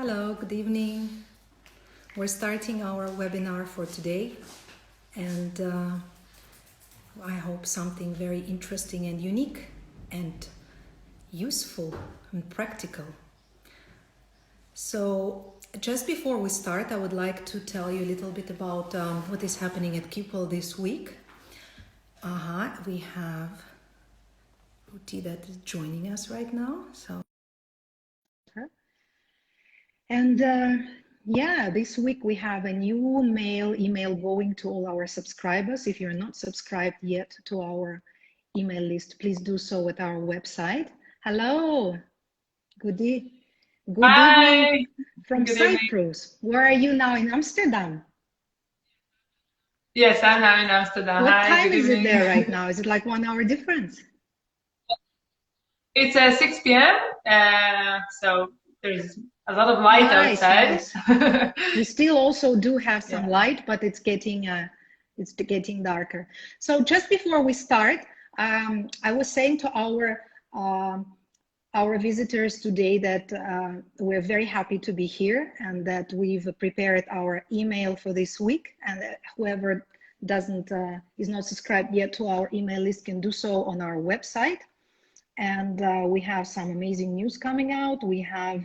Hello, good evening. We're starting our webinar for today, and I hope something very interesting and unique and useful and practical. So just before we start, I would like to tell you a little bit about what is happening at Kypwell this week. We have Ruti that is joining us right now. This week we have a new email going to all our subscribers. If you're not subscribed yet to our email list, please do so at our website. Hello, good evening from Cyprus. Where are you now? In Amsterdam? Yes, I'm now in Amsterdam. What time is it there right now? Is it like 1 hour difference? It's 6 p.m. So there's a lot of light outside. Nice. We still also do have some light, but it's getting darker. So just before we start, I was saying to our visitors today that we're very happy to be here and that we've prepared our email for this week, and whoever is not subscribed yet to our email list can do so on our website. And we have some amazing news coming out. We have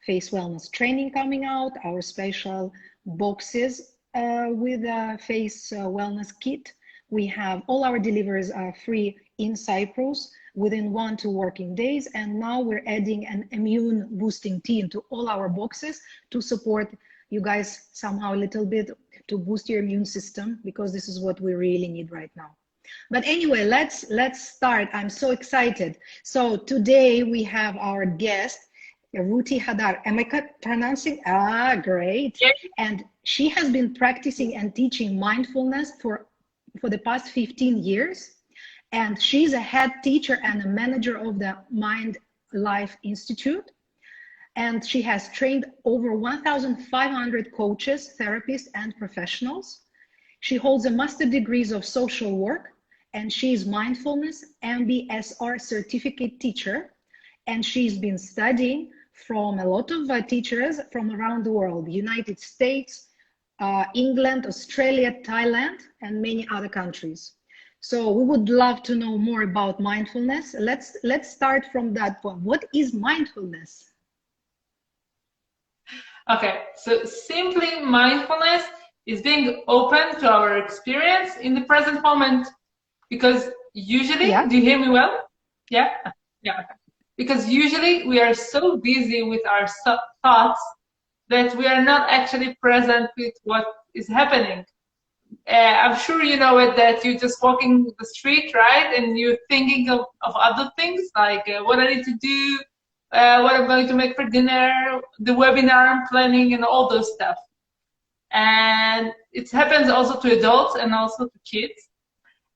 face wellness training coming out, our special boxes with a face wellness kit. We have all our deliveries are free in Cyprus within 1 to 2 working days. And now we're adding an immune boosting tea into all our boxes to support you guys somehow a little bit, to boost your immune system, because this is what we really need right now. But anyway, let's start. I'm so excited. So today we have our guest, Ruti Hadar. Am I pronouncing? Great. Yes. And she has been practicing and teaching mindfulness for the past 15 years. And she's a head teacher and a manager of the Mind Life Institute. And she has trained over 1,500 coaches, therapists, and professionals. She holds a master degrees of social work, and she is mindfulness MBSR certificate teacher. And she's been studying from a lot of teachers from around the world, United States, England, Australia, Thailand, and many other countries. So we would love to know more about mindfulness. Let's start from that point. What is mindfulness? Okay, so simply mindfulness is being open to our experience in the present moment. Because usually, do you hear me well? Yeah. Because usually we are so busy with our thoughts that we are not actually present with what is happening. I'm sure you know it, that you're just walking the street, right? And you're thinking of other things, like what I need to do, what I'm going to make for dinner, the webinar I'm planning, and all those stuff. And it happens also to adults and also to kids.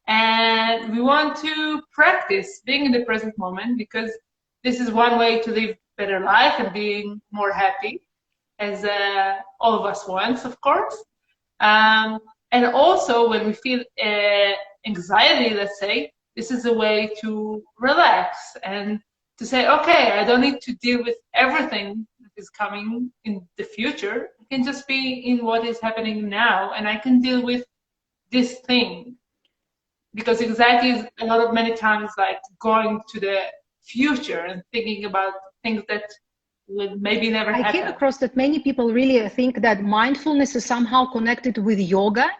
And we want to practice being in the present moment, because this is one way to live a better life and being more happy, as all of us want, of course. And also when we feel anxiety, let's say, this is a way to relax and to say, okay, I don't need to deal with everything that is coming in the future. I can just be in what is happening now, and I can deal with this thing. Because anxiety is many times like going to the future and thinking about things that will maybe never happen. I came across that many people really think that mindfulness is somehow connected with yoga.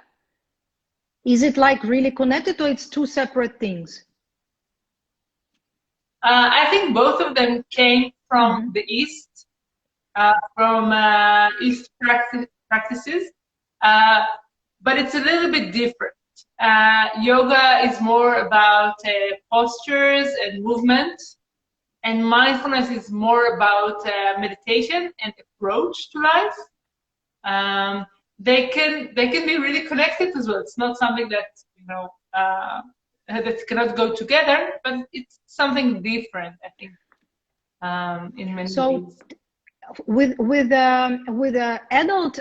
Is it like really connected, or it's two separate things? I think both of them came from the East, from East practices, but it's a little bit different. Yoga is more about postures and movement, and mindfulness is more about meditation and approach to life. They can be really connected as well. It's not something that that cannot go together, but it's something different, I think, in many ways. With adult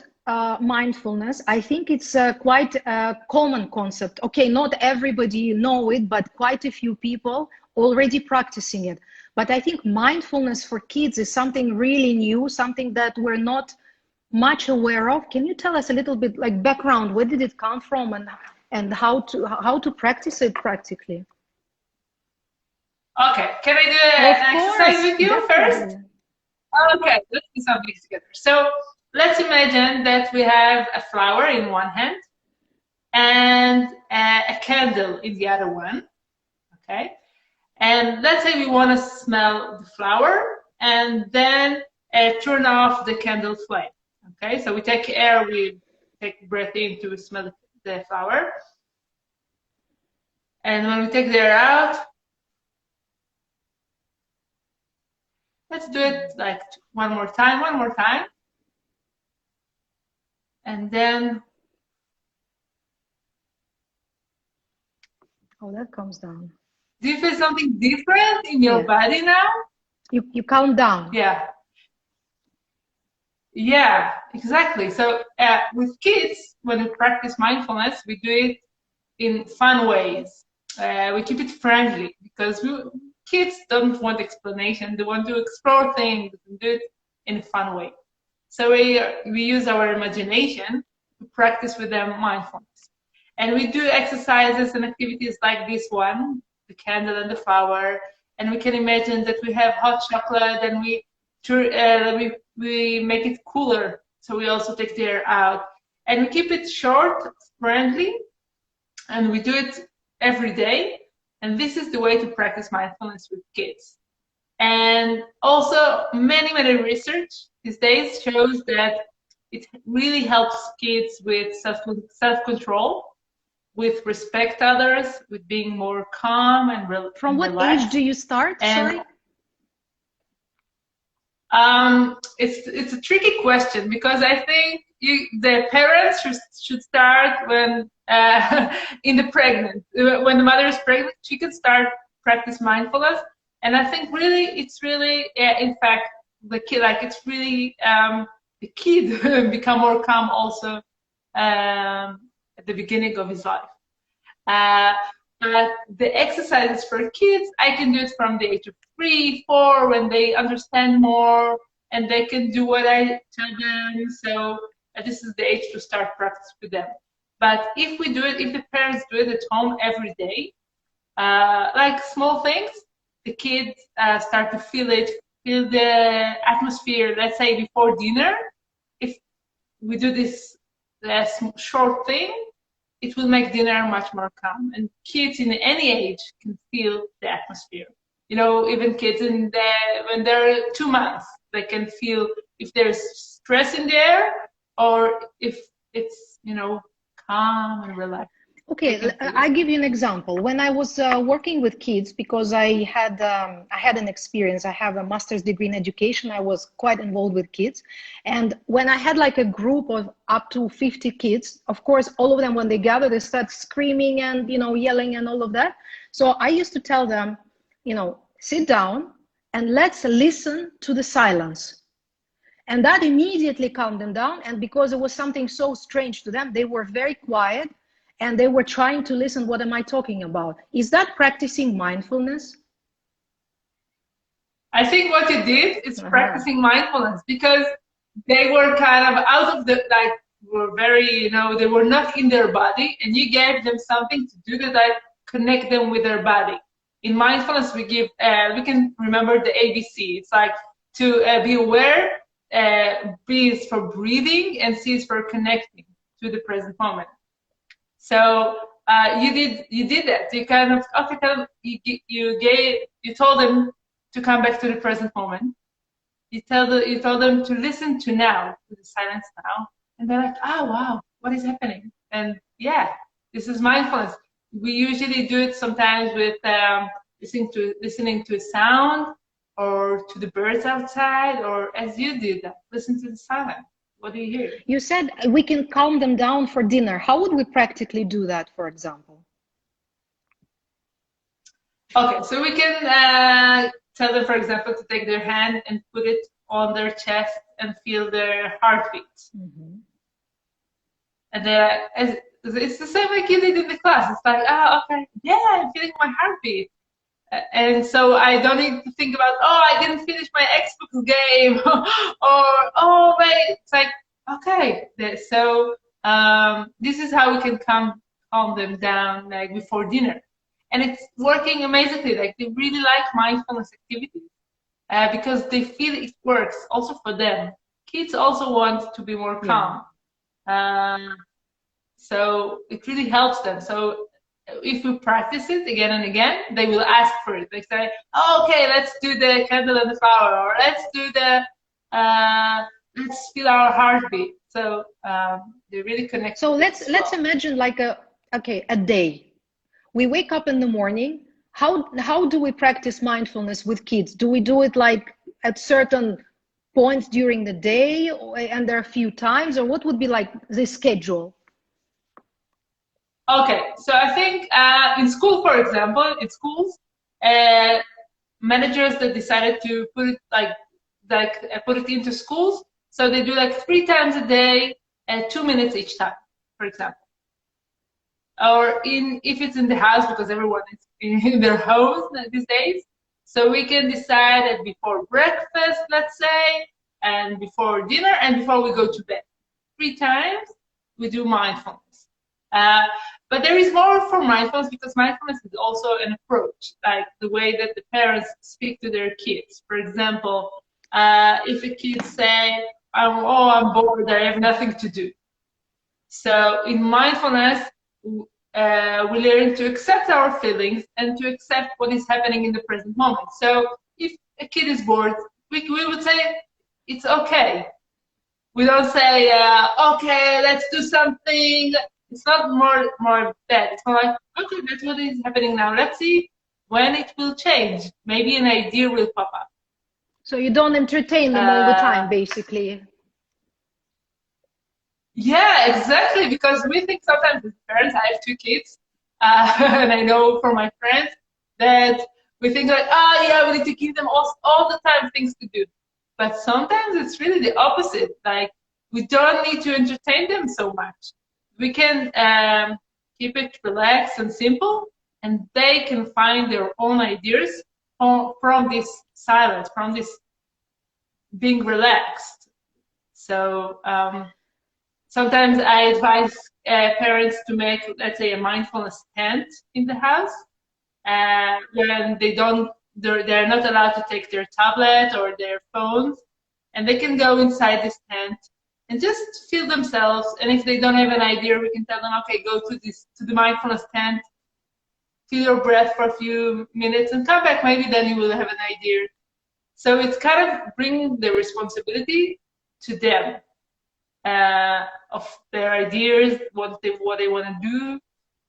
mindfulness, I think it's quite a common concept. Okay, not everybody know it, but quite a few people already practicing it. But I think mindfulness for kids is something really new, something that we're not much aware of. Can you tell us a little bit like background? Where did it come from, and how to practice it practically? Okay, can I do an exercise with you definitely. first? Okay, let's do something together. So let's imagine that we have a flower in one hand and a candle in the other one. Okay, and let's say we want to smell the flower and then turn off the candle flame. Okay, so we take air, we take breath in to smell the flower. And when we take the air out, let's do it like one more time. And then. Oh, that comes down. Do you feel something different in your body now? You count down. Yeah. Yeah, exactly. So with kids, when we practice mindfulness, we do it in fun ways. We keep it friendly because kids don't want explanation. They want to explore things and do it in a fun way. So we use our imagination to practice with them mindfulness. And we do exercises and activities like this one, the candle and the flower. And we can imagine that we have hot chocolate and we make it cooler. So we also take the air out. And we keep it short, friendly, and we do it every day. And this is the way to practice mindfulness with kids. And also many research these days shows that it really helps kids with self-control, with respect others, with being more calm and relaxed. From what age do you start? Sorry. It's a tricky question because I think the parents should start when when the mother is pregnant, she can start practice mindfulness. And I think it's really in fact the kid, like it's really the kid become more calm also at the beginning of his life. But the exercises for kids, I can do it from the age of 3, 4, when they understand more and they can do what I tell them. So this is the age to start practice with them. But if the parents do it at home every day, like small things, the kids start to feel the atmosphere. Let's say before dinner, if we do this short thing, it will make dinner much more calm. And kids in any age can feel the atmosphere. Even kids when they're 2 months, they can feel if there's stress in the air or if it's, calm and relaxed. Okay, I'll give you an example. When I was working with kids, because I had an experience, I have a master's degree in education, I was quite involved with kids. And when I had like a group of up to 50 kids, of course, all of them, when they gather, they start screaming and, yelling and all of that. So I used to tell them, sit down and let's listen to the silence. And that immediately calmed them down. And because it was something so strange to them, they were very quiet. And they were trying to listen, what am I talking about? Is that practicing mindfulness? I think what you did is practicing mindfulness because they were kind of out of were very, they were not in their body, and you gave them something to do that connect them with their body. In mindfulness, we can remember the ABC. It's like to be aware, B is for breathing, and C is for connecting to the present moment. So you did that. You kind of you told them to come back to the present moment. You told them to listen to now, to the silence now, and they're like, oh wow, what is happening? And yeah, this is mindfulness. We usually do it sometimes with listening to a sound or to the birds outside, or as you did that, listen to the silence. What do you hear? You said we can calm them down for dinner. How would we practically do that, for example? Okay, so we can tell them, for example, to take their hand and put it on their chest and feel their heartbeat. Mm-hmm. And it's the same like you did in the class. It's like, oh, okay, yeah, I'm feeling my heartbeat. And so I don't need to think about, oh, I didn't finish my Xbox game, or oh wait, it's like, okay, so this is how we can calm them down, like before dinner, and it's working amazingly. Like they really like mindfulness activities because they feel it works also for them. Kids also want to be more calm, so it really helps them. So if we practice it again and again, they will ask for it. They say, oh, okay, let's do the candle and the flower, or let's do the, let's feel our heartbeat. So they really connect. So let's imagine like a day. We wake up in the morning. How do we practice mindfulness with kids? Do we do it like at certain points during the day, and there are a few times, or what would be like the schedule? Okay, so I think in school, for example, in schools, managers that decided to put it put it into schools, so they do like 3 times a day, 2 minutes each time, for example. Or if it's in the house, because everyone is in their homes these days, so we can decide that before breakfast, let's say, and before dinner, and before we go to bed. 3 times we do mindfulness. But there is more for mindfulness, because mindfulness is also an approach, like the way that the parents speak to their kids. For example, if a kid say, oh, I'm bored, I have nothing to do. So in mindfulness, we learn to accept our feelings and to accept what is happening in the present moment. So if a kid is bored, we would say, it's okay. We don't say, okay, let's do something. It's not more that. It's more like, okay, that's what is happening now. Let's see when it will change. Maybe an idea will pop up. So you don't entertain them all the time, basically. Yeah, exactly. Because we think sometimes as parents, I have 2 kids, and I know from my friends that we think like, oh yeah, we need to give them all the time things to do. But sometimes it's really the opposite. Like, we don't need to entertain them so much. We can keep it relaxed and simple, and they can find their own ideas from this silence, from this being relaxed. So sometimes I advise parents to make, let's say, a mindfulness tent in the house, when they're not allowed to take their tablet or their phones, and they can go inside this tent and just feel themselves. And if they don't have an idea, we can tell them, okay, go to the mindfulness tent, feel your breath for a few minutes, and come back. Maybe then you will have an idea. So it's kind of bringing the responsibility to them of their ideas, what they want to do.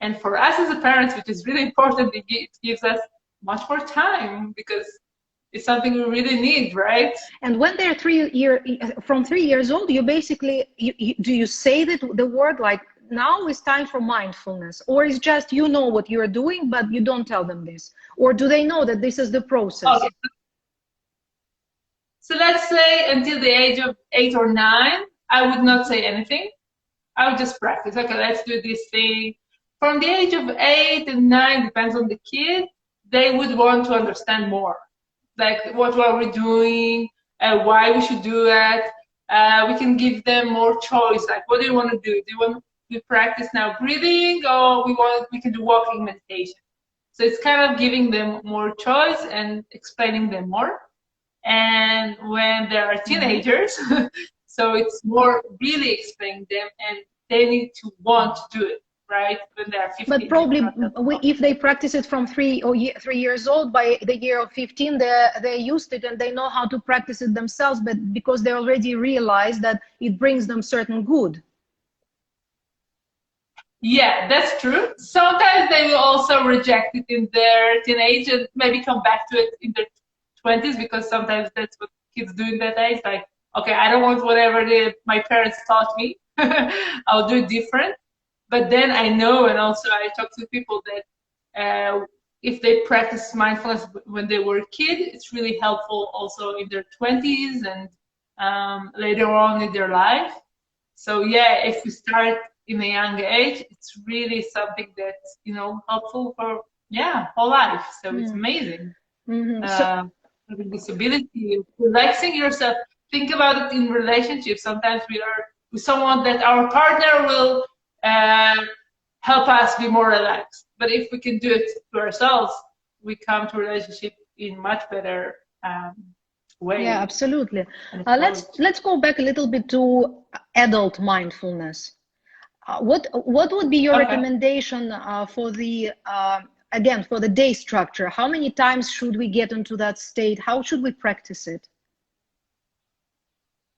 And for us as a parents, which is really important, it gives us much more time, because it's something we really need, right? And when they're from 3 years old, you basically, do you say that the word like, now it's time for mindfulness, or is just, you know what you're doing, but you don't tell them this? Or do they know that this is the process? Okay. So let's say until the age of 8 or 9, I would not say anything. I would just practice. Okay, let's do this thing. From the age of 8 and 9, depends on the kid, they would want to understand more. Like, what are we doing? Why we should do it? We can give them more choice. Like, what do you want to do? Do you want to practice now breathing, or we can do walking meditation? So it's kind of giving them more choice and explaining them more. And when they are teenagers, so it's more really explaining them, and they need to want to do it, right? When they are 15. But probably if they practice it from 3 years old, by the year of 15, they're used to it and they know how to practice it themselves, but because they already realize that it brings them certain good. Yeah, that's true. Sometimes they will also reject it in their teenage and maybe come back to it in their 20s, because sometimes that's what kids do in that age. Like, okay, I don't want whatever my parents taught me. I'll do it different. But then I know, and also I talk to people that if they practice mindfulness when they were a kid, it's really helpful also in their 20s and later on in their life. So yeah, if we start in a young age, it's really something that's, helpful yeah, whole life. So it's amazing. Having this ability of relaxing yourself. Think about it in relationships. Sometimes we are with someone that our partner will help us be more relaxed. But if we can do it to ourselves, we come to relationship in much better way. Yeah, absolutely. Let's go back a little bit to adult mindfulness. What would be your recommendation for the again, for the day structure? How many times should we get into that state? How should we practice it?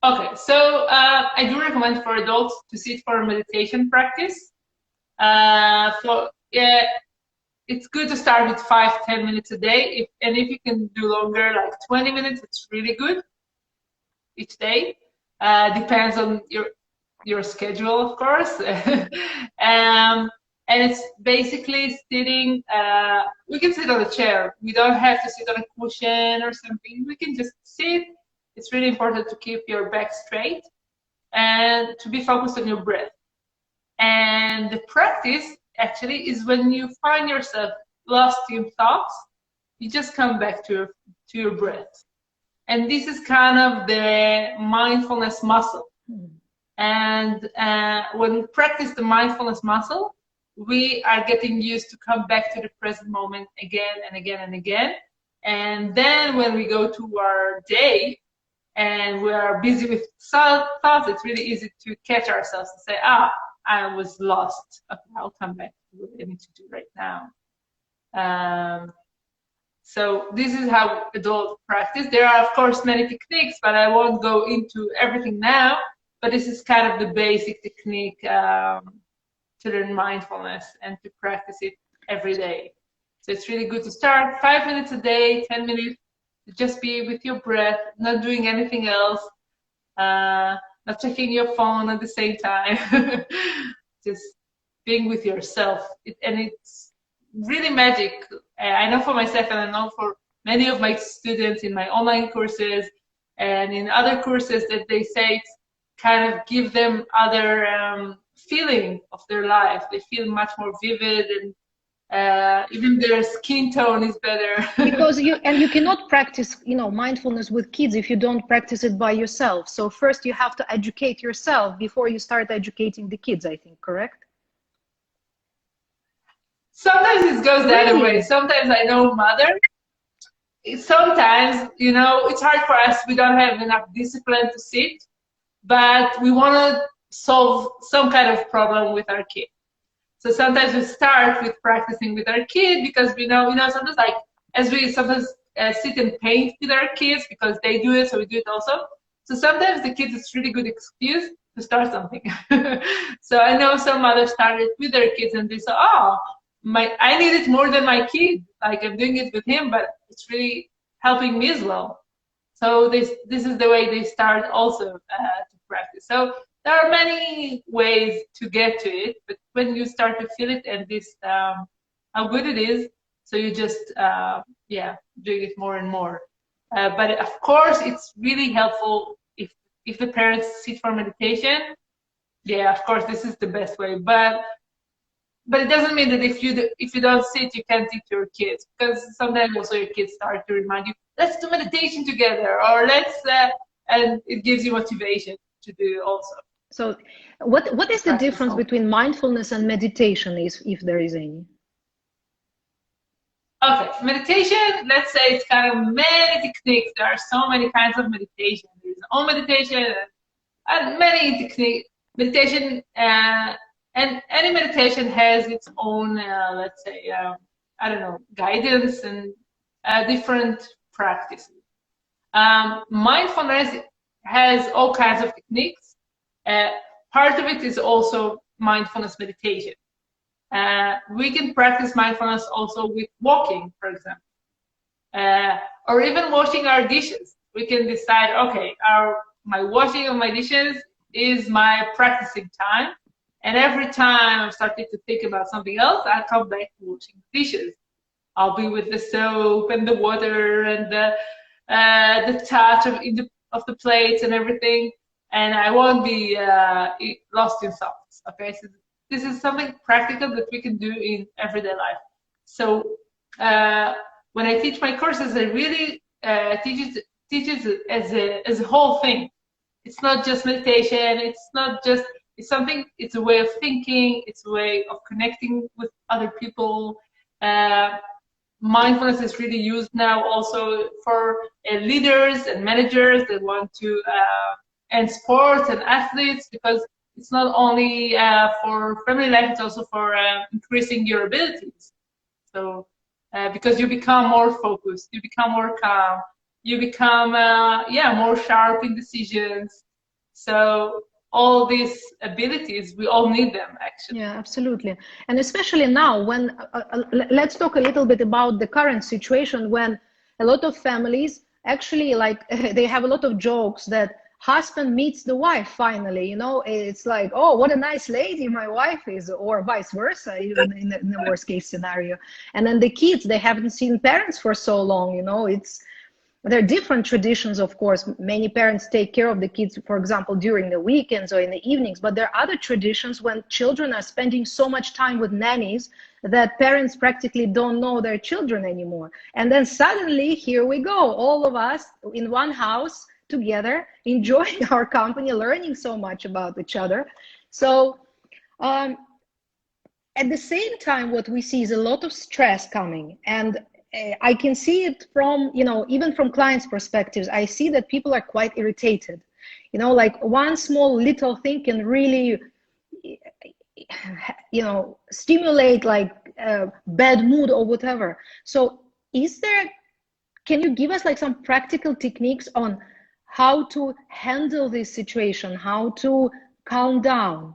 Okay, so I do recommend for adults to sit for a meditation practice. It's good to start with 5-10 minutes a day. If you can do longer, like 20 minutes, it's really good each day. Depends on your schedule, of course. And it's basically sitting, we can sit on a chair. We don't have to sit on a cushion or something. We can just sit. It's really important to keep your back straight and to be focused on your breath. And the practice actually is when you find yourself lost in thoughts, you just come back to your breath. And this is kind of the mindfulness muscle. And when we practice the mindfulness muscle, we are getting used to come back to the present moment again and again and again. And then when we go to our day and we are busy with thoughts, it's really easy to catch ourselves and say, I was lost. Okay, I'll come back to what I need to do right now. So this is how adults practice. There are, of course, many techniques, but I won't go into everything now. But this is kind of the basic technique to learn mindfulness and to practice it every day. So it's really good to start 5 minutes a day, 10 minutes, to just be with your breath, not doing anything else, not checking your phone at the same time, just being with yourself. And it's really magic. I know for myself, and I know for many of my students in my online courses and in other courses, that they say it's kind of give them other feeling of their life. They feel much more vivid, and even their skin tone is better. Because you cannot practice, mindfulness with kids if you don't practice it by yourself. So first you have to educate yourself before you start educating the kids, I think, correct? Sometimes it goes the other way. Sometimes I know mothers. Sometimes, it's hard for us. We don't have enough discipline to sit, but we want to solve some kind of problem with our kid. So sometimes we start with practicing with our kid because we know, sometimes as we sometimes sit and paint with our kids because they do it, so we do it also. So sometimes the kids, it's really good excuse to start something. So I know some mothers started with their kids and they say, I need it more than my kid. Like I'm doing it with him, but it's really helping me as well. So this is the way they start also to practice. So there are many ways to get to it, but when you start to feel it and this how good it is, so you just doing it more and more. But of course, it's really helpful if the parents sit for meditation. Yeah, of course, this is the best way. But it doesn't mean that if you don't sit, you can't teach your kids, because sometimes also your kids start to remind you, let's do meditation together, or and it gives you motivation to do also. So what is the difference between mindfulness and meditation, if there is any? Okay, meditation, let's say it's kind of many techniques. There are so many kinds of meditation. There's own meditation and many techniques. Meditation, and any meditation has its own, let's say, guidance and different practices. Mindfulness has all kinds of techniques. Part of it is also mindfulness meditation. We can practice mindfulness also with walking, for example, or even washing our dishes. We can decide, okay, my washing of my dishes is my practicing time, and every time I'm starting to think about something else, I come back to washing dishes. I'll be with the soap and the water and the touch of the plates and everything, and I won't be lost in thoughts. Okay, so this is something practical that we can do in everyday life. So when I teach my courses, I really teach it as a whole thing. It's not just meditation. It's not just, it's something, it's a way of thinking. It's a way of connecting with other people. Mindfulness is really used now also for leaders and managers that want to, and sports and athletes, because it's not only for family life, it's also for increasing your abilities. So, because you become more focused, you become more calm, you become, more sharp in decisions. So all these abilities, we all need them, actually. Yeah, absolutely. And especially now when, let's talk a little bit about the current situation when a lot of families actually, like, they have a lot of jokes that husband meets the wife finally, you know, it's like, oh, what a nice lady my wife is, or vice versa, even in the worst case scenario. And then the kids, they haven't seen parents for so long, you know, there are different traditions, of course. Many parents take care of the kids, for example, during the weekends or in the evenings, but there are other traditions when children are spending so much time with nannies that parents practically don't know their children anymore. And then suddenly, here we go, all of us in one house together, enjoying our company, learning so much about each other. So at the same time, what we see is a lot of stress coming, and I can see it from, you know, even from clients' perspectives. I see that people are quite irritated. You know, like one small little thing can really, you know, stimulate like a bad mood or whatever. So can you give us like some practical techniques on how to handle this situation, how to calm down?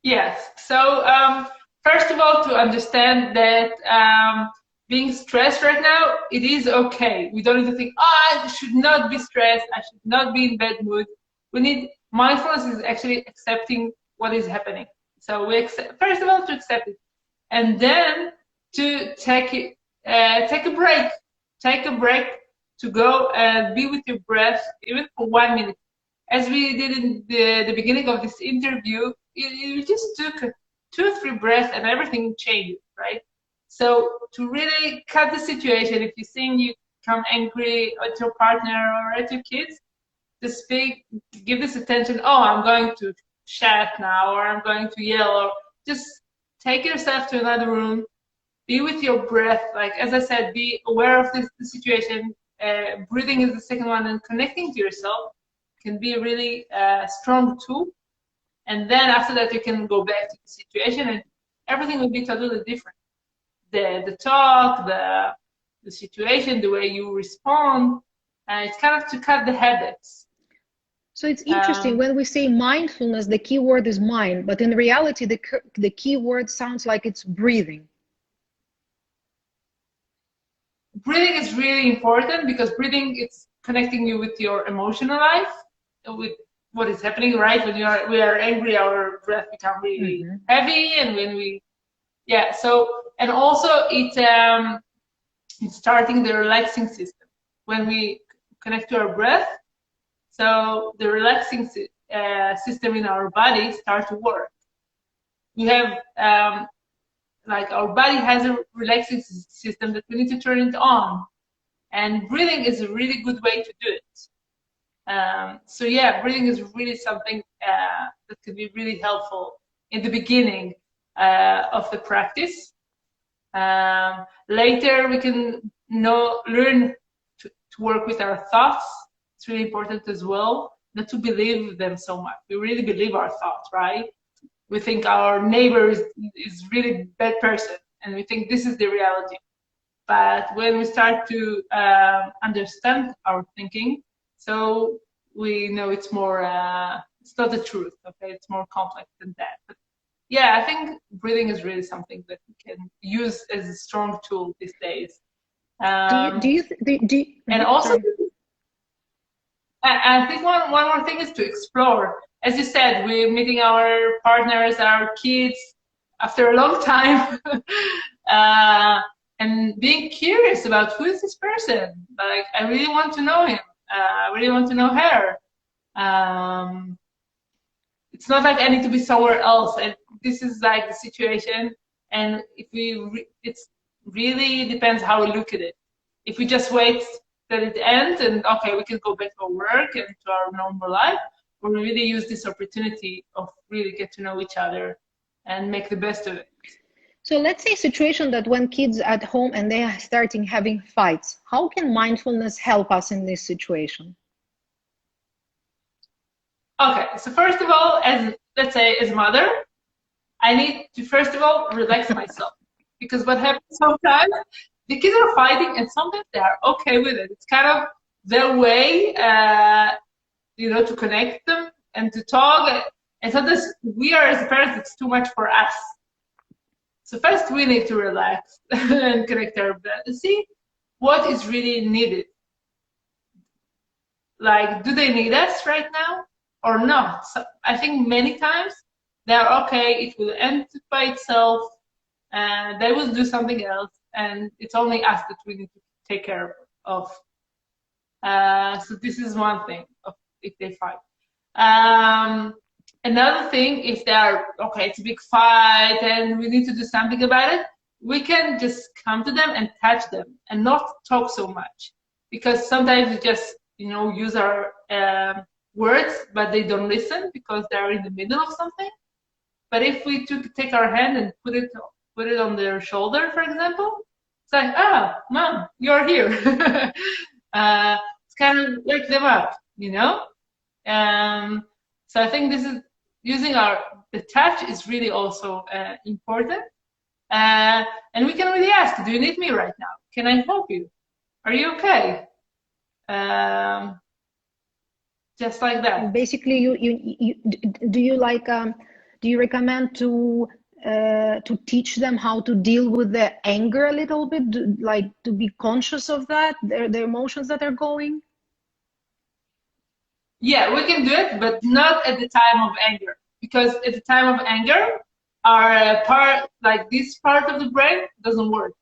Yes. So, first of all, to understand that being stressed right now, it is okay. We don't need to think, oh, I should not be stressed. I should not be in bad mood. We need, mindfulness is actually accepting what is happening. So we accept, first of all, to accept it, and then to take a break. Take a break to go and be with your breath, even for 1 minute. As we did in the beginning of this interview, you just took 2 or 3 breaths and everything changed, right? So to really cut the situation, if you think you become angry at your partner or at your kids, just give this attention, oh, I'm going to shout now, or I'm going to yell, or just take yourself to another room, be with your breath. Like, as I said, be aware of the situation. Breathing is the second one, and connecting to yourself can be a really strong tool. And then after that, you can go back to the situation, and everything will be totally different. The talk, the situation, the way you respond, it's kind of to cut the habits. So it's interesting, when we say mindfulness, the key word is mind, but in reality, the key word sounds like it's breathing. Breathing is really important, because breathing, it's connecting you with your emotional life, with what is happening, right? When we are angry, our breath becomes really heavy, and when we, so, and also it's starting the relaxing system. When we connect to our breath, so the relaxing system in our body starts to work. We have, like, our body has a relaxing system that we need to turn it on. And breathing is a really good way to do it. So yeah, breathing is really something that can be really helpful in the beginning of the practice. Later, we can learn to work with our thoughts. It's really important as well, not to believe them so much. We really believe our thoughts, right? We think our neighbor is really bad person, and we think this is the reality. But when we start to understand our thinking, so we know it's more, it's not the truth, okay? It's more complex than that. But yeah, I think breathing is really something that we can use as a strong tool these days. And also, I think one more thing is to explore. As you said, we're meeting our partners, our kids, after a long time. And being curious about who is this person. Like, I really want to know him. I really want to know her. It's not like I need to be somewhere else. And this is like the situation. And if it's really depends how we look at it. If we just wait that it ends and okay, we can go back to our work and to our normal life, or we really use this opportunity of really get to know each other and make the best of it. So let's say a situation that when kids at home and they are starting having fights, how can mindfulness help us in this situation? Okay, so first of all, let's say as a mother, I need to first of all relax myself, because what happens sometimes, the kids are fighting and sometimes they are okay with it. It's kind of their way, to connect them and to talk. And sometimes we are as parents, it's too much for us. So first we need to relax and connect our blood and see what is really needed. Like, do they need us right now or not? So I think many times they're okay, it will end by itself, and they will do something else, and it's only us that we need to take care of. So this is one thing, if they fight. Another thing, if they are, okay, it's a big fight and we need to do something about it, we can just come to them and touch them and not talk so much. Because sometimes we just, use our words, but they don't listen because they're in the middle of something. But if we take our hand and put it on their shoulder, for example, it's like, Mom, you're here. It's kind of wake them up, So I think this is using the touch is really also important. And we can really ask, do you need me right now? Can I help you? Are you okay? Just like that. Basically, do you recommend to teach them how to deal with their anger a little bit, to be conscious of that, their emotions that are going? Yeah, we can do it, but not at the time of anger, because at the time of anger, our this part of the brain doesn't work.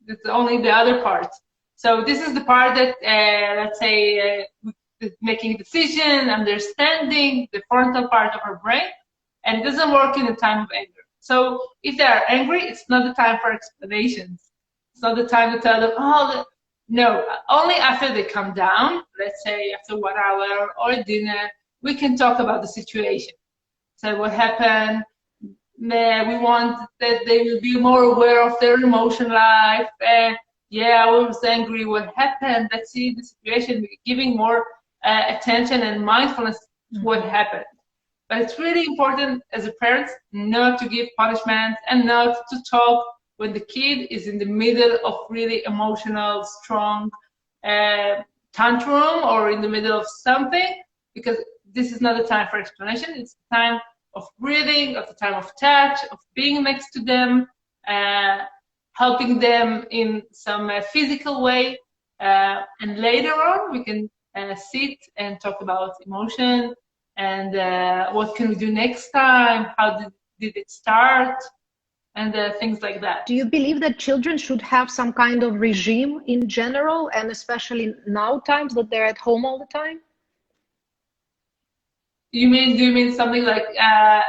It's only the other part. So this is the part that, let's say, making a decision, understanding, the frontal part of our brain, and it doesn't work in the time of anger. So if they are angry, it's not the time for explanations. It's not the time to tell them, no, only after they come down, let's say after 1 hour or dinner, we can talk about the situation. So what happened? We want that they will be more aware of their emotion life. I was angry. What happened? Let's see the situation, giving more attention and mindfulness to what happened. But it's really important as a parent not to give punishment and not to talk when the kid is in the middle of really emotional, strong tantrum or in the middle of something, because this is not the time for explanation. It's the time of breathing, of the time of touch, of being next to them, helping them in some physical way. And later on, we can sit and talk about emotion and what can we do next time? How did it start? And things like that. Do you believe that children should have some kind of regime in general, and especially now times that they're at home all the time? Do you mean something like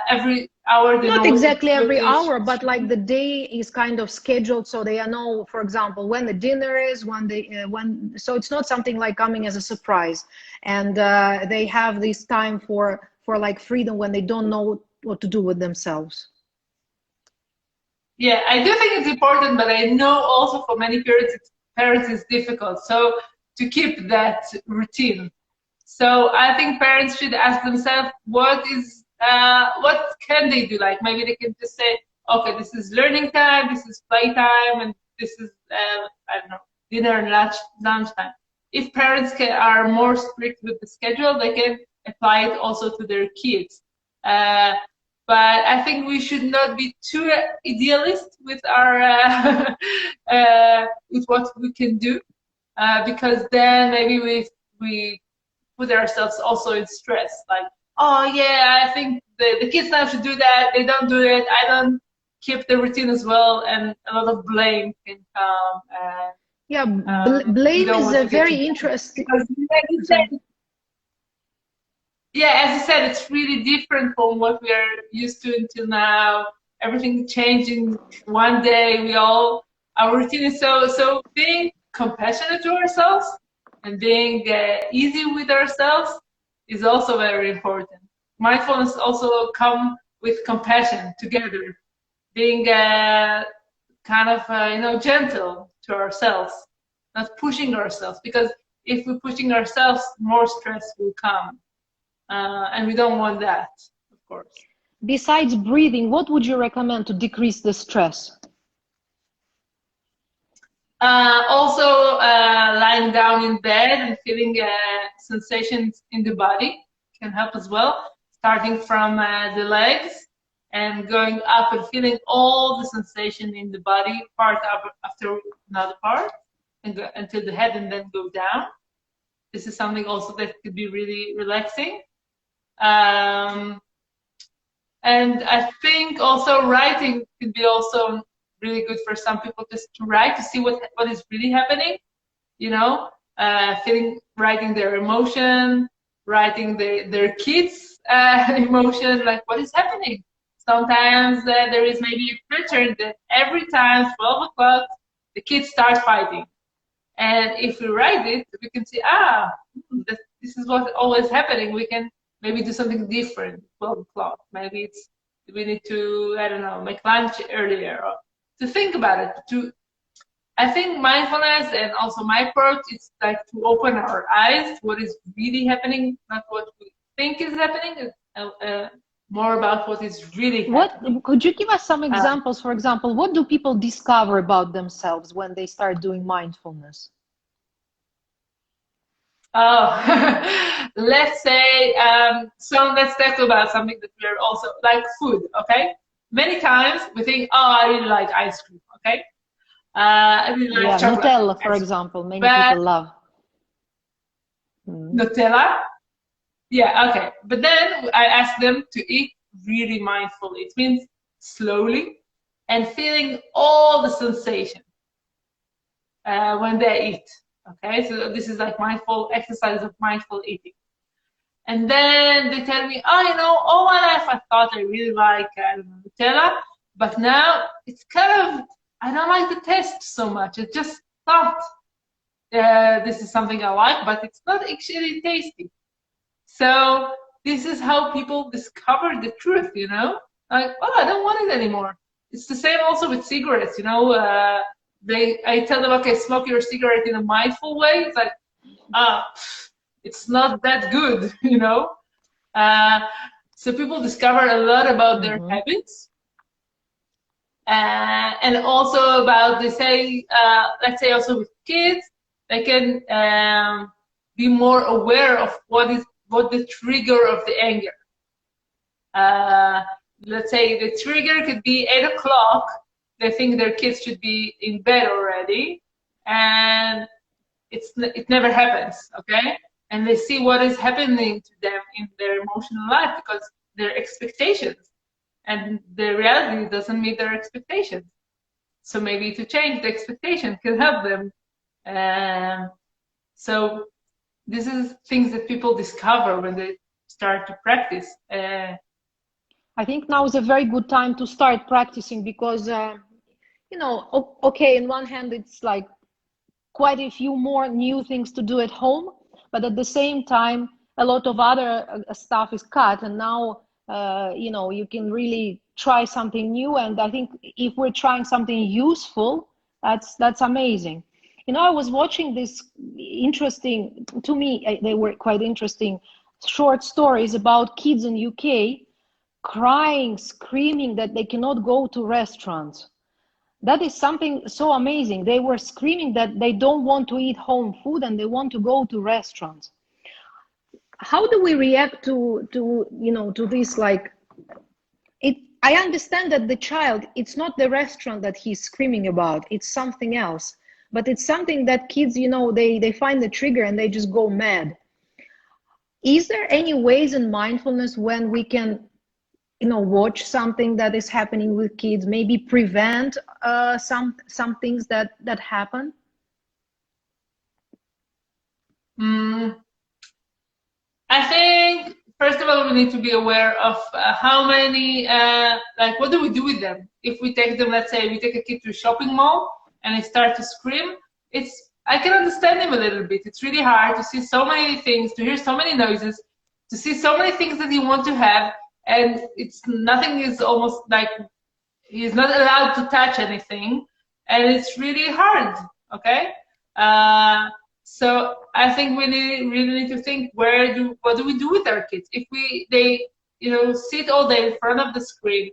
every hour? Not exactly every hour, but like the day is kind of scheduled, so they know, for example, when the dinner is, so it's not something like coming as a surprise, and they have this time for like freedom when they don't know what to do with themselves. Yeah, I do think it's important, but I know also for many parents it's difficult. So to keep that routine. So I think parents should ask themselves, what can they do? Like maybe they can just say, okay, this is learning time, this is playtime, and this is, I don't know, dinner and lunch time. If parents are more strict with the schedule, they can apply it also to their kids. But I think we should not be too idealist with our with what we can do, because then maybe we put ourselves also in stress. Like, oh yeah, I think the kids now should do that. They don't do it. I don't keep the routine as well, and a lot of blame can come. Yeah, blame is a very interesting. Yeah, as you said, it's really different from what we are used to until now. everything changed in one day. Our routine is so being compassionate to ourselves and being easy with ourselves is also very important. Mindfulness also come with compassion together, being kind of gentle to ourselves, not pushing ourselves, because if we're pushing ourselves, more stress will come, and we don't want that, of course. Besides breathing, what would you recommend to decrease the stress? Also, lying down in bed and feeling sensations in the body can help as well, starting from the legs and going up and feeling all the sensation in the body, part up after another part, and go until the head, and then go down. This is something also that could be really relaxing. And I think also writing could be also really good for some people, just to write, to see what is really happening, writing their emotion, writing their kids' emotion, like what is happening. Sometimes there is maybe a pattern that every time 12 o'clock, the kids start fighting. And if we write it, we can see, this is what's always happening. We can maybe do something different, 12 o'clock. Maybe we need to, I don't know, make lunch earlier, or to think about it. I think mindfulness and also my approach is like to open our eyes to what is really happening, not what we think is happening, more about what is really happening. Could you give us some examples? For example, what do people discover about themselves when they start doing mindfulness? Let's say, let's talk about something that we're also, like food, okay? Many times we think, I really like ice cream, okay? I really like chocolate. Nutella, for example, many people love. Nutella? Yeah, okay. But then I ask them to eat really mindfully. It means slowly and feeling all the sensation when they eat. Okay, so this is like mindful exercise of mindful eating. And then they tell me, all my life I thought I really like Nutella, but now it's kind of, I don't like the taste so much. I just thought this is something I like, but it's not actually tasty. So this is how people discover the truth, like, I don't want it anymore. It's the same also with cigarettes, I tell them, okay, smoke your cigarette in a mindful way. It's like, it's not that good, So people discover a lot about their habits. And also about, let's say also with kids, they can be more aware of what the trigger of the anger. Let's say the trigger could be 8 o'clock. They think their kids should be in bed already, and it never happens, okay? And they see what is happening to them in their emotional life because their expectations, and the reality doesn't meet their expectations. So maybe to change the expectation can help them. So this is things that people discover when they start to practice. I think now is a very good time to start practicing because, okay, on one hand, it's like quite a few more new things to do at home, but at the same time, a lot of other stuff is cut. And now, you can really try something new. And I think if we're trying something useful, that's amazing. I was watching this interesting, to me, they were quite interesting, short stories about kids in UK crying, screaming that they cannot go to restaurants. That is something so amazing. They were screaming that they don't want to eat home food and they want to go to restaurants. How do we react to this? Like, I understand that the child, it's not the restaurant that he's screaming about, it's something else. But it's something that kids, they find the trigger and they just go mad. Is there any ways in mindfulness when we can watch something that is happening with kids, maybe prevent some things that happen? I think first of all, we need to be aware of how many, like, what do we do with them? If we take them, let's say we take a kid to a shopping mall and they start to scream, I can understand him a little bit. It's really hard to see so many things, to hear so many noises, to see so many things that you want to have, and nothing is almost like, he's not allowed to touch anything, and it's really hard, okay? So I think we really need to think, what do we do with our kids? If they sit all day in front of the screen,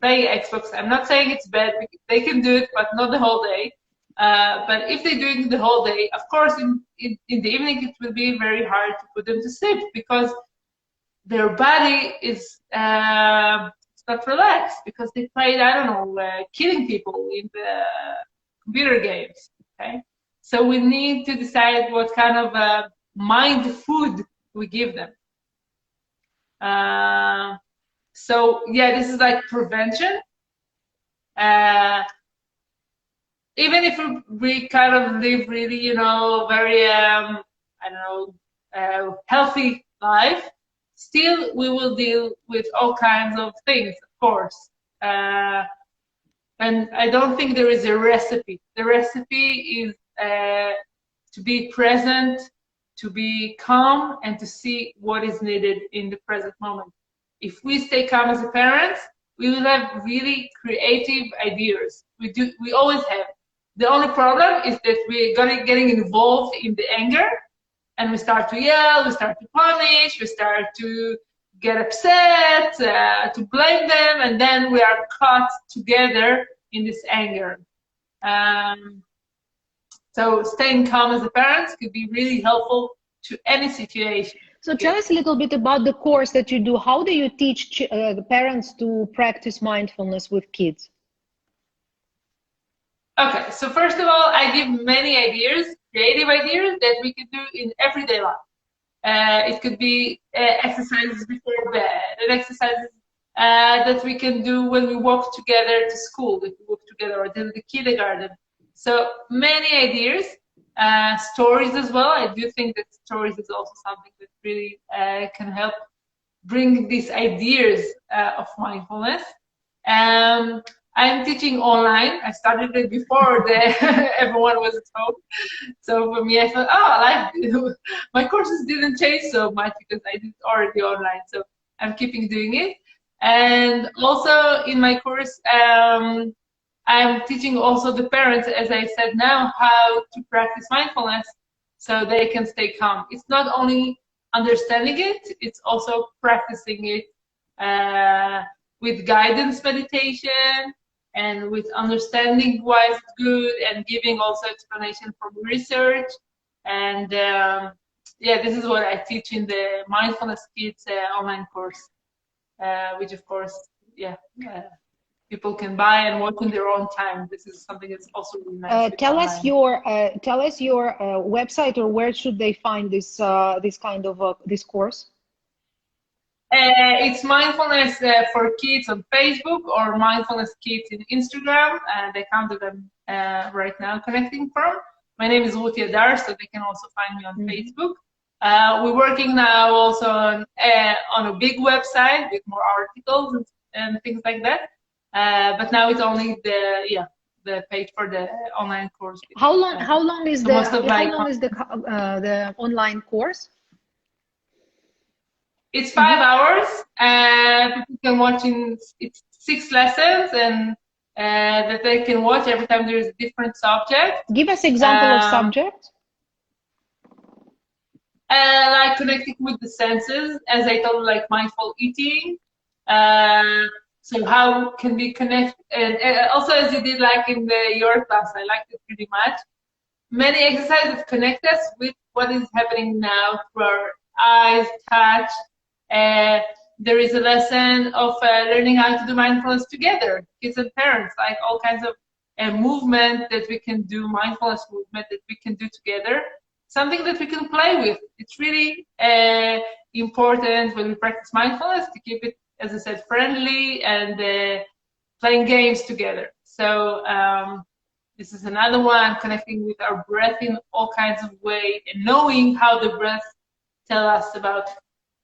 play Xbox, I'm not saying it's bad, they can do it, but not the whole day. But if they're doing the whole day, of course, in the evening, it will be very hard to put them to sleep because their body is not relaxed because they played, I don't know, killing people in the computer games, okay? So we need to decide what kind of mind food we give them. So yeah, this is like prevention. Even if we kind of live really, very, I don't know, healthy life, still we will deal with all kinds of things, of course. And I don't think there is a recipe. The recipe is to be present, to be calm, and to see what is needed in the present moment. If we stay calm as a parents, we will have really creative ideas. We always have. The only problem is that we're getting involved in the anger, and we start to yell, we start to punish, we start to get upset, to blame them, and then we are caught together in this anger. So staying calm as a parent could be really helpful to any situation. So tell us a little bit about the course that you do. How do you teach the parents to practice mindfulness with kids? Okay, so first of all, I give many ideas, creative ideas that we could do in everyday life. It could be exercises before bed, and exercises that we can do when we walk together to school, if we walk together, or to the kindergarten. So many ideas, stories as well. I do think that stories is also something that really can help bring these ideas of mindfulness. I'm teaching online. I started it before everyone was at home. So for me, I thought, my courses didn't change so much because I did already online. So I'm keeping doing it. And also in my course, I'm teaching also the parents, as I said now, how to practice mindfulness so they can stay calm. It's not only understanding it, it's also practicing it with guidance meditation, and with understanding why it's good, and giving also explanation from research. And yeah, this is what I teach in the Mindfulness Kids online course, which of course, yeah, people can buy and watch in their own time. This is something that's also really nice. Tell us your website, or where should they find this kind of this course? It's Mindfulness for Kids on Facebook, or Mindfulness Kids in Instagram, and they come to them right now connecting from. My name is Ruti Hadar, so they can also find me on Facebook. We're working now also on a big website with more articles and things like that. But now it's only the page for the online course. How long is the online course? It's 5 hours. People can watch it's 6 lessons, and that they can watch every time there is a different subject. Give us example of subject. Like connecting with the senses, as I told you, like mindful eating. So how can we connect? And also, as you did like in your class, I liked it pretty much. Many exercises connect us with what is happening now through our eyes, touch. There is a lesson of learning how to do mindfulness together, kids and parents, like all kinds of movement that we can do, mindfulness movement that we can do together, something that we can play with. It's really important when we practice mindfulness to keep it, as I said, friendly and playing games together. So this is another one, connecting with our breath in all kinds of ways, and knowing how the breath tells us about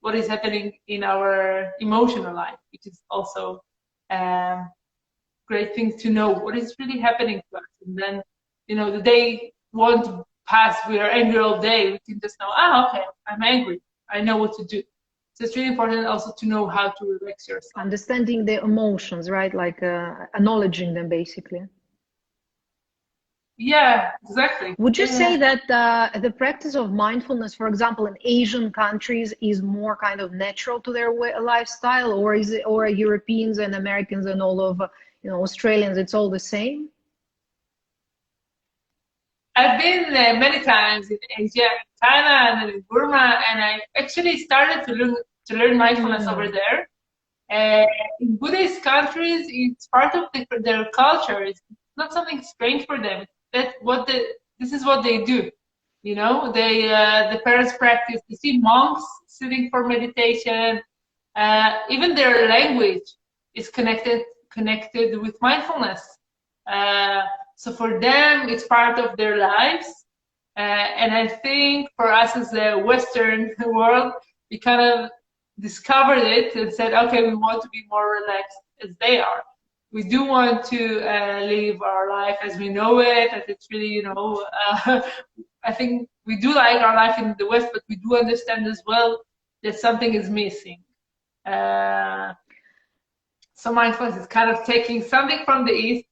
what is happening in our emotional life, which is also great thing to know what is really happening to us. And then, the day won't pass, we are angry all day. We can just know, okay, I'm angry. I know what to do. So it's really important also to know how to relax yourself. Understanding the emotions, right? Like acknowledging them, basically. Yeah, exactly. Would you say that the practice of mindfulness, for example, in Asian countries, is more kind of natural to their lifestyle, or is it, or Europeans and Americans and all of Australians, it's all the same? I've been many times in Asia, in China, and in Burma, and I actually started to learn mindfulness over there. In Buddhist countries, it's part of their culture. It's not something strange for them. This is what they do. The parents practice. You see monks sitting for meditation. Even their language is connected with mindfulness. So for them, it's part of their lives. And I think for us as a Western world, we kind of discovered it and said, okay, we want to be more relaxed as they are. We do want to live our life as we know it, and it's really, I think we do like our life in the West, but we do understand as well that something is missing. So mindfulness is kind of taking something from the East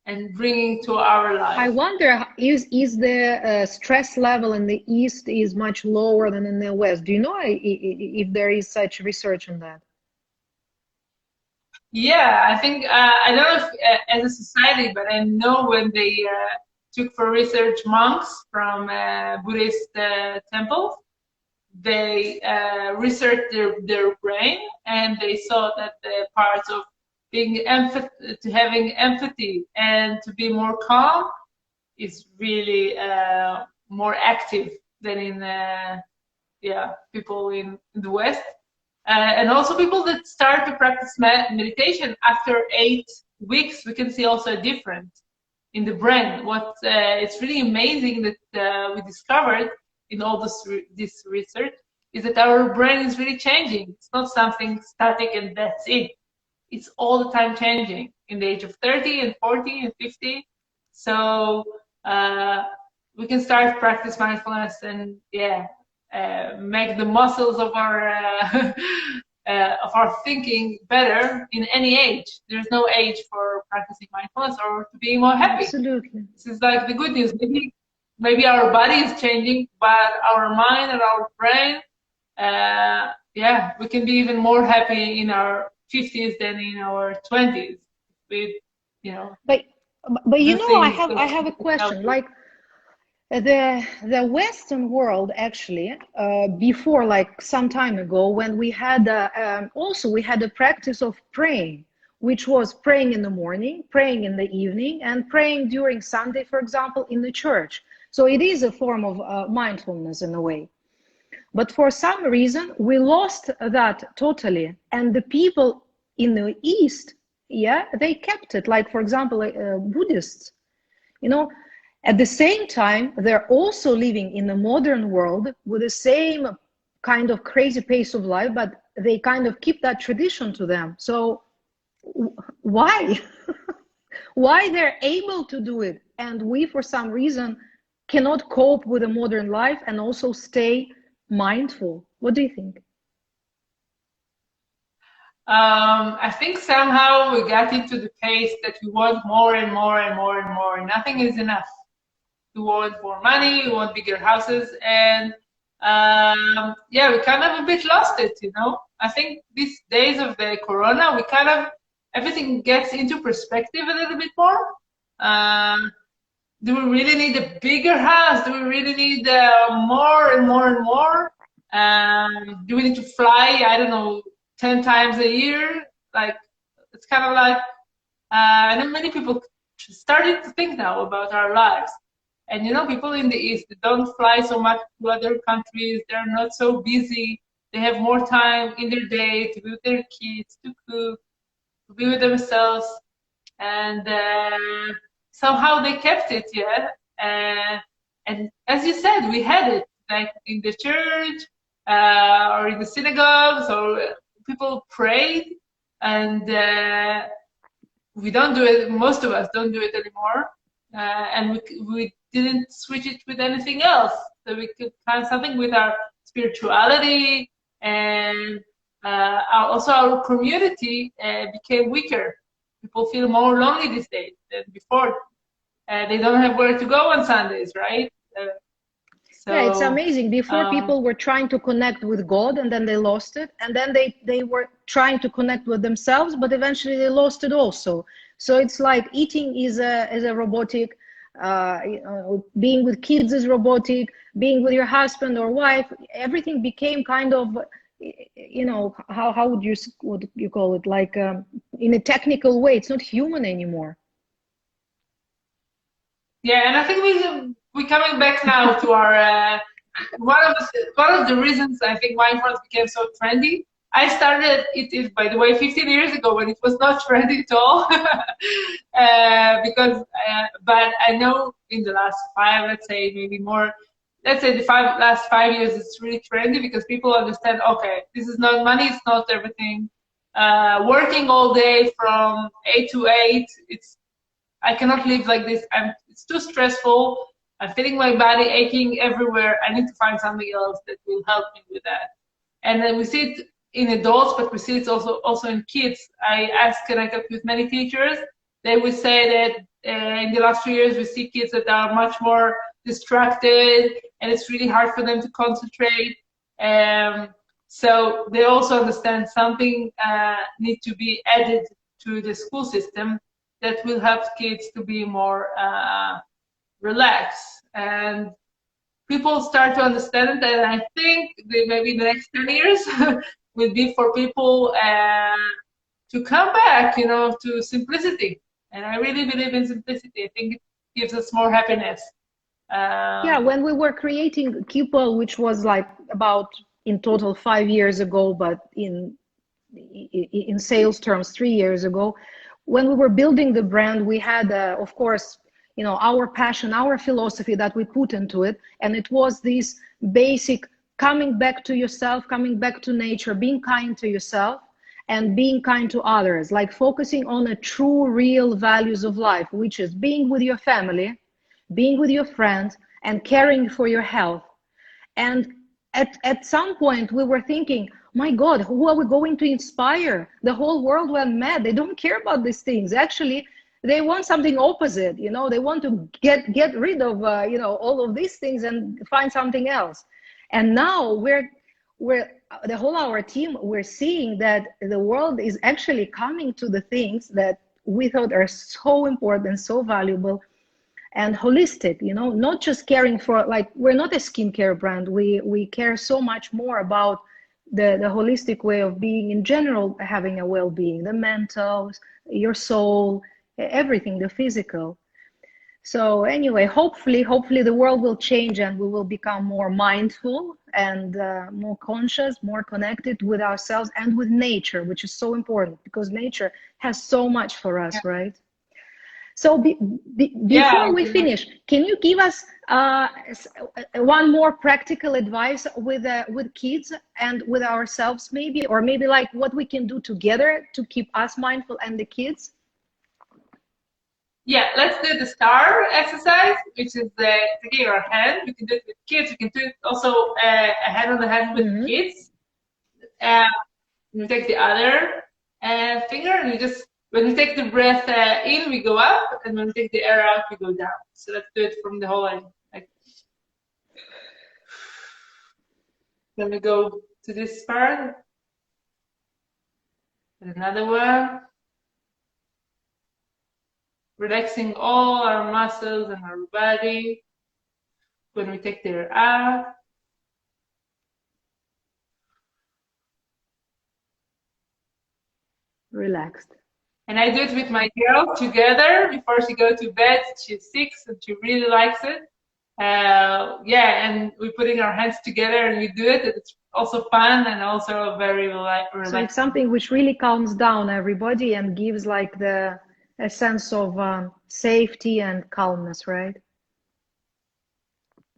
and bringing to our life. I wonder, is the stress level in the East is much lower than in the West? Do you know if there is such research on that? Yeah, I think, I don't know if as a society, but I know when they took for research monks from Buddhist temples, they researched their brain, and they saw that the parts of having empathy and to be more calm is really more active than in people in the West. And also people that start to practice meditation after 8 weeks, we can see also a difference in the brain. It's really amazing that we discovered in all this research is that our brain is really changing. It's not something static and that's it. It's all the time changing in the age of 30 and 40 and 50. So we can start practice mindfulness and make the muscles of our thinking better in any age. There's no age for practicing mindfulness or to be more happy. Absolutely. This is like the good news. Maybe our body is changing, but our mind and our brain, we can be even more happy in our 50s than in our 20s. But I have a question. Like the Western world, actually, before, like some time ago, when we had we had a practice of praying, which was praying in the morning, praying in the evening, and praying during Sunday, for example, in the church. So it is a form of mindfulness in a way. But for some reason, we lost that totally. And the people in the East, they kept it. Like, for example, Buddhists, at the same time, they're also living in the modern world with the same kind of crazy pace of life, but they kind of keep that tradition to them. So why? Why they're able to do it, and we, for some reason, cannot cope with a modern life and also stay mindful? What do you think? I think somehow we got into the pace that we want more and more and more and more. Nothing is enough. We want more money, we want bigger houses, and we kind of a bit lost it, I think these days of the corona, we kind of, everything gets into perspective a little bit more. Do we really need a bigger house? Do we really need more and more and more? Do we need to fly, I don't know, 10 times a year? Like, it's kind of like, I know many people started to think now about our lives. And people in the East, they don't fly so much to other countries. They're not so busy. They have more time in their day to be with their kids, to cook, to be with themselves. And somehow they kept it, and as you said, we had it, like in the church, or in the synagogues, or people prayed, and we don't do it. Most of us don't do it anymore, and we didn't switch it with anything else. So we could find something with our spirituality, and also our community became weaker. People feel more lonely these days than before. They don't have where to go on Sundays, right? So, yeah, it's amazing. Before, people were trying to connect with God, and then they lost it, and then they were trying to connect with themselves, but eventually they lost it also. So it's like eating is a robotic, you know, being with kids is robotic, being with your husband or wife, everything became kind of, you know, how would you call it, like in a technical way, it's not human anymore. Yeah, and I think we're coming back now to our one of the reasons I think mindfulness became so trendy. I started it, by the way, 15 years ago when it was not trendy at all. But I know in the last 5, let's say maybe more, let's say the last 5 years, it's really trendy because people understand, okay, this is not money, it's not everything. Working all day from 8 to 8, I cannot live like this. It's too stressful. I'm feeling my body aching everywhere. I need to find something else that will help me with that. And then we see it in adults, but we see it also in kids. I talk with many teachers. They would say that in the last few years, we see kids that are much more distracted, and it's really hard for them to concentrate. So they also understand something needs to be added to the school system that will help kids to be more relaxed. And people start to understand it, and I think that maybe the next 10 years will be for people to come back, you know, to simplicity. And I really believe in simplicity. I think it gives us more happiness. Yeah, when we were creating Kypwell, which was like about in total 5 years ago, but in sales terms 3 years ago, when we were building the brand, we had, of course, you know, our passion, our philosophy that we put into it, and it was this basic coming back to yourself, coming back to nature, being kind to yourself, and being kind to others, like focusing on the true, real values of life, which is being with your family, being with your friends, and caring for your health. And at some point we were thinking, my God, who are we going to inspire? The whole world went mad. They don't care about these things. Actually, they want something opposite. You know, they want to get rid of you know, all of these things and find something else. And now we're the whole our team, we're seeing that the world is actually coming to the things that we thought are so important, so valuable, and holistic, you know, not just caring for, like, we're not a skincare brand. We care so much more about the holistic way of being in general, having a well-being, the mental, your soul, everything, the physical. So anyway, hopefully the world will change and we will become more mindful and more conscious, more connected with ourselves and with nature, which is so important because nature has so much for us, right? So before we finish, can you give us one more practical advice with kids and with ourselves, maybe, or maybe like what we can do together to keep us mindful and the kids? Yeah, let's do the star exercise, which is taking our hand. We can do it with kids. We can do it also a hand on the hand with kids. We take the other finger, and we just, when we take the breath in, we go up, and when we take the air out, we go down. So let's do it from the whole line. Like, then we go to this part. And another one. Relaxing all our muscles and our body. When we take the air out. Relaxed. And I do it with my girl together before she goes to bed. She's 6 and she really likes it. Yeah, and we're putting our hands together and we do it. It's also fun and also very relaxing. So it's something which really calms down everybody and gives like a sense of safety and calmness, right?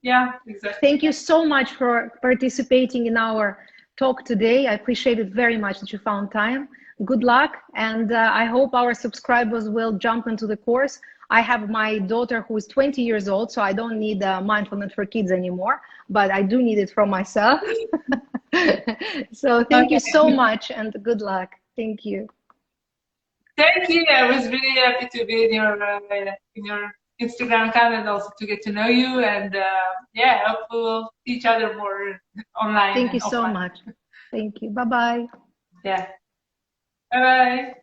Yeah, exactly. Thank you so much for participating in our talk today. I appreciate it very much that you found time. Good luck, and I hope our subscribers will jump into the course. I have my daughter who is 20 years old, so I don't need mindfulness for kids anymore, but I do need it for myself. So thank you so much, and good luck. Thank you. Thank you. I was really happy to be in your Instagram account and also to get to know you. And yeah, I hope we'll see each other more online. Thank you so much. Thank you. Bye-bye. Yeah. Bye-bye.